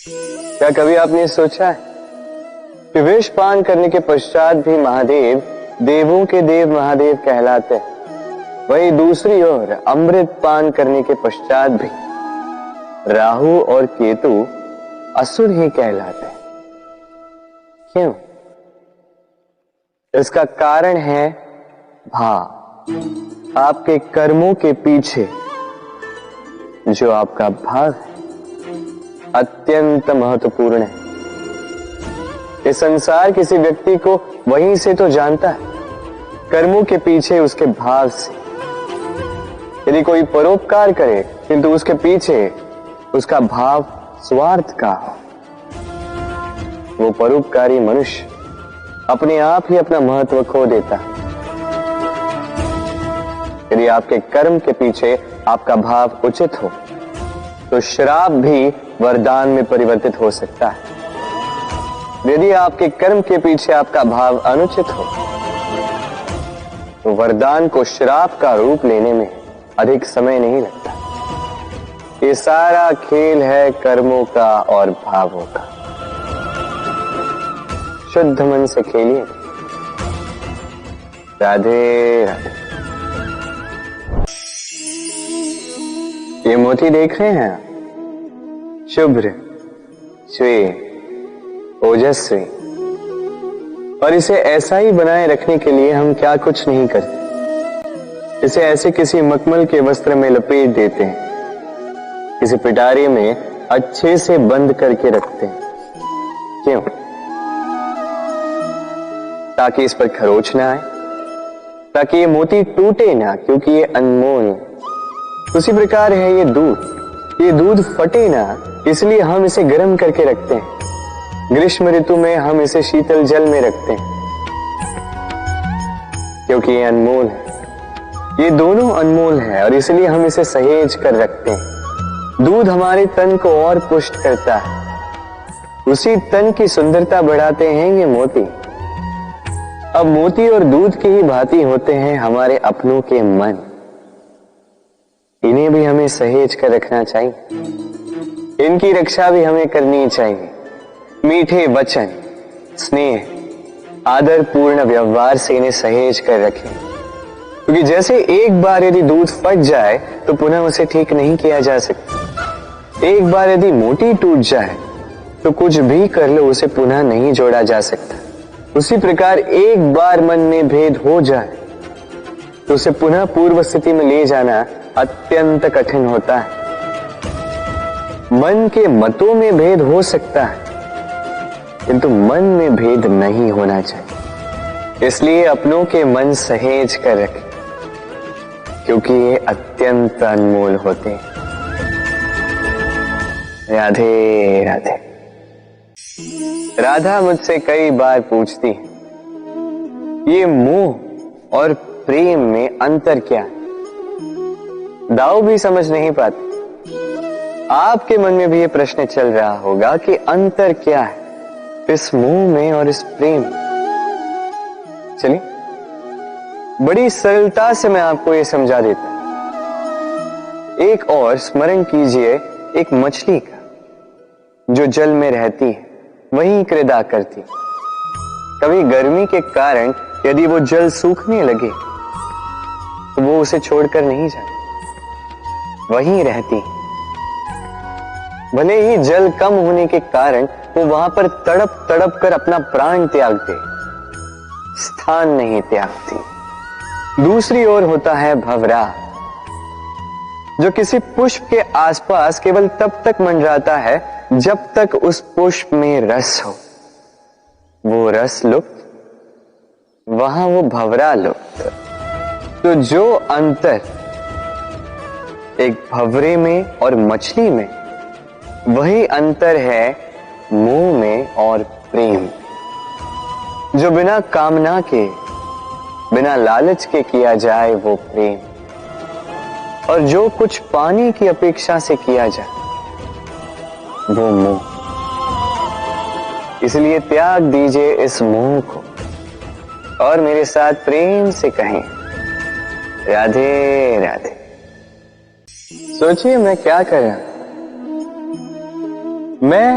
क्या कभी आपने सोचा है कि विष पान करने के पश्चात भी महादेव देवों के देव महादेव कहलाते हैं, वही दूसरी ओर अमृत पान करने के पश्चात भी राहु और केतु असुर ही कहलाते हैं। क्यों? इसका कारण है भाव। आपके कर्मों के पीछे जो आपका भाव है अत्यंत महत्वपूर्ण है। इस संसार किसी व्यक्ति को वहीं से तो जानता है, कर्मों के पीछे उसके भाव से। यदि कोई परोपकार करे किंतु उसके पीछे उसका भाव स्वार्थ का हो, वो परोपकारी मनुष्य अपने आप ही अपना महत्व खो देता है। यदि आपके कर्म के पीछे आपका भाव उचित हो तो श्राप भी वरदान में परिवर्तित हो सकता है। यदि आपके कर्म के पीछे आपका भाव अनुचित हो तो वरदान को श्राप का रूप लेने में अधिक समय नहीं लगता। ये सारा खेल है कर्मों का और भावों का। शुद्ध मन से खेलिए। राधे राधे। ये मोती देख रहे हैं, शुभ्र, श्वेत, ओजस्वी, और इसे ऐसा ही बनाए रखने के लिए हम क्या कुछ नहीं करते। इसे ऐसे किसी मखमल के वस्त्र में लपेट देते हैं, किसी पिटारे में अच्छे से बंद करके रखते हैं। क्यों? ताकि इस पर खरोच ना आए, ताकि ये मोती टूटे ना, क्योंकि ये अनमोल है। उसी प्रकार है ये दूध फटे ना, इसलिए हम इसे गर्म करके रखते हैं। ग्रीष्म ऋतु में हम इसे शीतल जल में रखते हैं, क्योंकि ये अनमोल है। ये दोनों अनमोल है और इसलिए हम इसे सहेज कर रखते हैं। दूध हमारे तन को और पुष्ट करता है, उसी तन की सुंदरता बढ़ाते हैं ये मोती। अब मोती और दूध की ही भांति होते हैं हमारे अपनों के मन। इन्हें भी हमें सहेज कर रखना चाहिए, इनकी रक्षा भी हमें करनी चाहिए। मीठे वचन, स्नेह, आदर पूर्ण व्यवहार से इन्हें सहेज कर रखें, क्योंकि जैसे एक बार यदि दूध फट जाए तो पुनः उसे ठीक नहीं किया जा सकता। एक बार यदि मोती टूट जाए तो कुछ भी कर लो उसे पुनः नहीं जोड़ा जा सकता। उसी प्रकार एक बार मन में भेद हो जाए तो उसे पुनः पूर्व स्थिति में ले जाना अत्यंत कठिन होता है। मन के मतों में भेद हो सकता है, किंतु मन में भेद नहीं होना चाहिए। इसलिए अपनों के मन सहेज कर रखें, क्योंकि ये अत्यंत अनमोल होते हैं। राधे राधे। राधा मुझसे कई बार पूछती है, ये मोह और प्रेम में अंतर क्या है? दाऊ भी समझ नहीं पाते। आपके मन में भी ये प्रश्न चल रहा होगा कि अंतर क्या है इस मोह में और इस प्रेम में। चलिए बड़ी सरलता से मैं आपको ये समझा देता हूं। एक और स्मरण कीजिए एक मछली का, जो जल में रहती है, वहीं क्रीड़ा करती। कभी गर्मी के कारण यदि वो जल सूखने लगे तो वो उसे छोड़कर नहीं जाती, वहीं रहती। भले ही जल कम होने के कारण वो वहां पर तड़प तड़प कर अपना प्राण त्याग दे, स्थान नहीं त्यागती। दूसरी ओर होता है भंवरा, जो किसी पुष्प के आसपास केवल तब तक मंडराता है जब तक उस पुष्प में रस हो। वो रस लुप्त, वहां वो भंवरा लुप्त। तो जो अंतर एक भंवरे में और मछली में, वही अंतर है मोह में और प्रेम। जो बिना कामना के, बिना लालच के किया जाए वो प्रेम, और जो कुछ पाने की अपेक्षा से किया जाए वो मोह। इसलिए त्याग दीजिए इस मोह को और मेरे साथ प्रेम से कहें, राधे राधे। सोचिए मैं क्या कर रहा हूं। मैं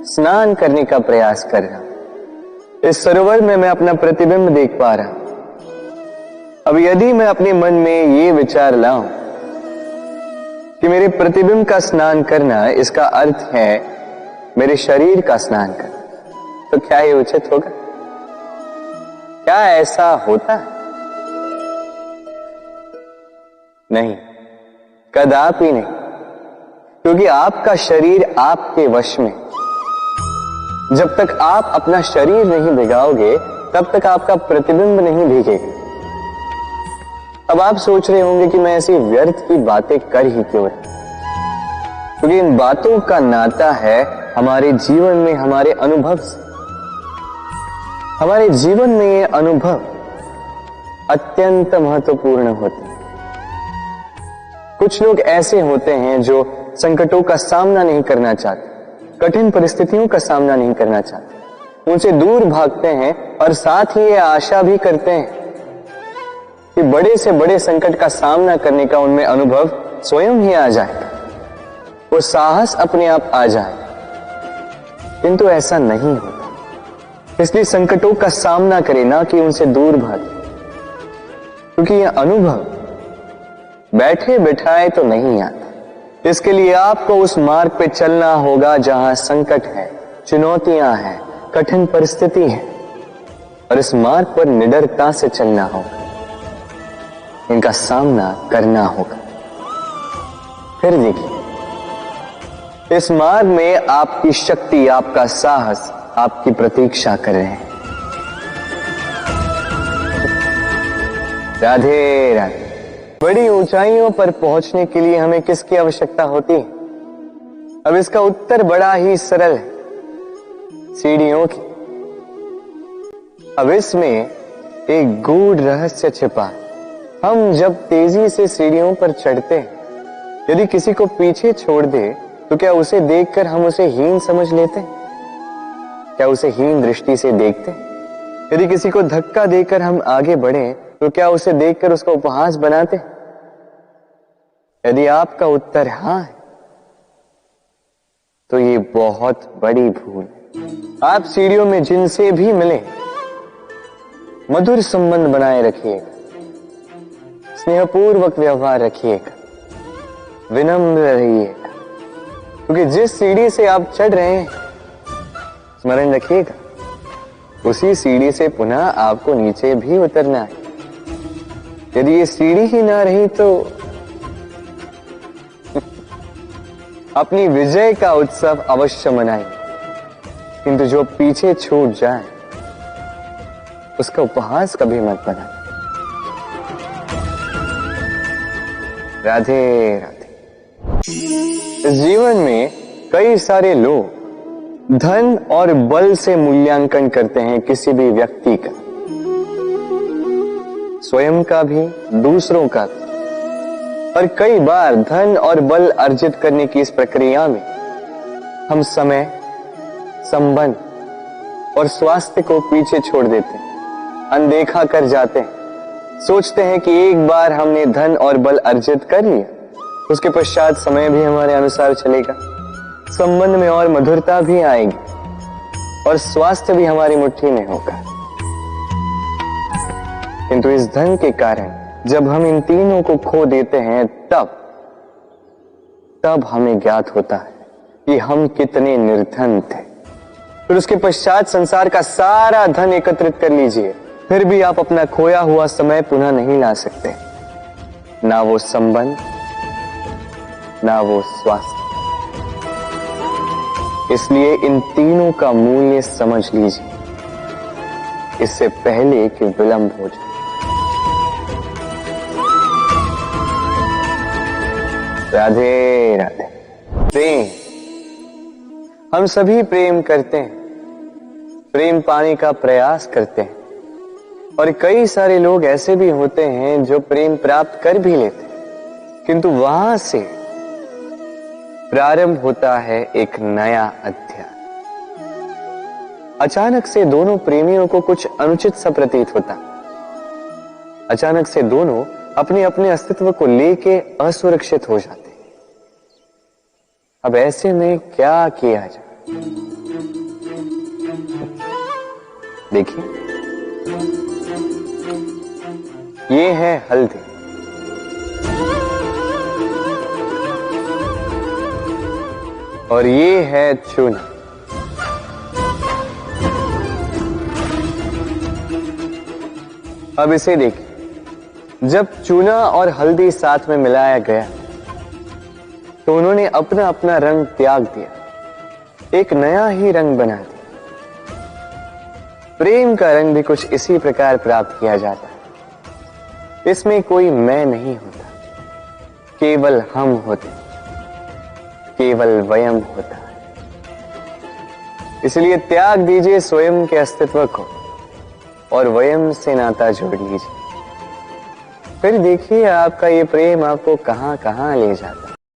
स्नान करने का प्रयास कर रहा हूं। इस सरोवर में मैं अपना प्रतिबिंब देख पा रहा हूं। अब यदि मैं अपने मन में ये विचार लाऊं कि मेरे प्रतिबिंब का स्नान करना, इसका अर्थ है मेरे शरीर का स्नान करना, तो क्या ये उचित होगा? क्या ऐसा होता है? नहीं, कदापि नहीं, क्योंकि आपका शरीर आपके वश में। जब तक आप अपना शरीर नहीं भिगाओगे तब तक आपका प्रतिबिंब नहीं भीगेगा। अब आप सोच रहे होंगे कि मैं ऐसी व्यर्थ की बातें कर ही क्यों रहा, क्योंकि इन बातों का नाता है हमारे जीवन में हमारे अनुभव से। हमारे जीवन में ये अनुभव अत्यंत महत्वपूर्ण होते हैं। कुछ लोग ऐसे होते हैं जो संकटों का सामना नहीं करना चाहते, कठिन परिस्थितियों का सामना नहीं करना चाहते, उनसे दूर भागते हैं और साथ ही ये आशा भी करते हैं कि बड़े से बड़े संकट का सामना करने का उनमें अनुभव स्वयं ही आ जाएगा, वो साहस अपने आप आ जाएगा। किंतु ऐसा नहीं होता। इसलिए संकटों का सामना करें, ना कि उनसे दूर भागे, क्योंकि यह अनुभव बैठे बिठाए तो नहीं आता। इसके लिए आपको उस मार्ग पे चलना होगा जहां संकट है, चुनौतियां हैं, कठिन परिस्थिति है, और इस मार्ग पर निडरता से चलना होगा, इनका सामना करना होगा। फिर देखिए, इस मार्ग में आपकी शक्ति, आपका साहस आपकी प्रतीक्षा कर रहे हैं। राधे राधे। बड़ी ऊंचाइयों पर पहुंचने के लिए हमें किसकी आवश्यकता होती है? अब इसका उत्तर बड़ा ही सरल है, सीढ़ियों की। अब इसमें एक गूढ़ रहस्य छिपा है। हम जब तेजी से सीढ़ियों पर चढ़ते हैं, यदि किसी को पीछे छोड़ दे तो क्या उसे देखकर हम उसे हीन समझ लेते हैं? क्या उसे हीन दृष्टि से देखते हैं? यदि किसी को धक्का देकर हम आगे बढ़े तो क्या उसे देखकर उसका उपहास बनाते हैं? यदि आपका उत्तर हां है तो ये बहुत बड़ी भूल है। आप सीढ़ियों में जिनसे भी मिले मधुर संबंध बनाए रखिएगा, स्नेहपूर्वक व्यवहार रखिएगा, विनम्र रहिएगा, क्योंकि जिस सीढ़ी से आप चढ़ रहे हैं, स्मरण रखिएगा, उसी सीढ़ी से पुनः आपको नीचे भी उतरना है। यदि ये सीढ़ी ही ना रही तो अपनी विजय का उत्सव अवश्य मनाएंगे, किंतु जो पीछे छूट जाए उसका उपहास कभी मत बनाए। राधे राधे। इस जीवन में कई सारे लोग धन और बल से मूल्यांकन करते हैं किसी भी व्यक्ति का, स्वयं का भी, दूसरों का भी। और कई बार धन और बल अर्जित करने की इस प्रक्रिया में हम समय, संबंध और स्वास्थ्य को पीछे छोड़ देते हैं, अनदेखा कर जाते हैं। सोचते हैं कि एक बार हमने धन और बल अर्जित कर लिया, उसके पश्चात समय भी हमारे अनुसार चलेगा, संबंध में और मधुरता भी आएगी और स्वास्थ्य भी हमारी मुट्ठी में होगा। किंतु इस धन के कारण जब हम इन तीनों को खो देते हैं, तब हमें ज्ञात होता है कि हम कितने निर्धन थे। फिर उसके पश्चात संसार का सारा धन एकत्रित कर लीजिए, फिर भी आप अपना खोया हुआ समय पुनः नहीं ला सकते, ना वो संबंध, ना वो स्वास्थ्य। इसलिए इन तीनों का मूल्य समझ लीजिए, इससे पहले कि विलंब हो जाए। राधे राधे। प्रेम, हम सभी प्रेम करते हैं, प्रेम पाने का प्रयास करते हैं, और कई सारे लोग ऐसे भी होते हैं जो प्रेम प्राप्त कर भी लेते हैं, किंतु वहां से प्रारंभ होता है एक नया अध्याय। अचानक से दोनों प्रेमियों को कुछ अनुचित सा प्रतीत होता। अचानक से दोनों अपने अपने अस्तित्व को लेके असुरक्षित हो जाते। अब ऐसे में क्या किया जाए? देखिए, ये है हल्दी और ये है चूना। अब इसे देखिए, जब चूना और हल्दी साथ में मिलाया गया तो उन्होंने अपना अपना रंग त्याग दिया, एक नया ही रंग बना दिया। प्रेम का रंग भी कुछ इसी प्रकार प्राप्त किया जाता है। इसमें कोई मैं नहीं होता, केवल हम होते, केवल वयम होता है। इसलिए त्याग दीजिए स्वयं के अस्तित्व को और वयम से नाता जोड़ लीजिए। फिर देखिए आपका ये प्रेम आपको कहां कहां ले जाता है।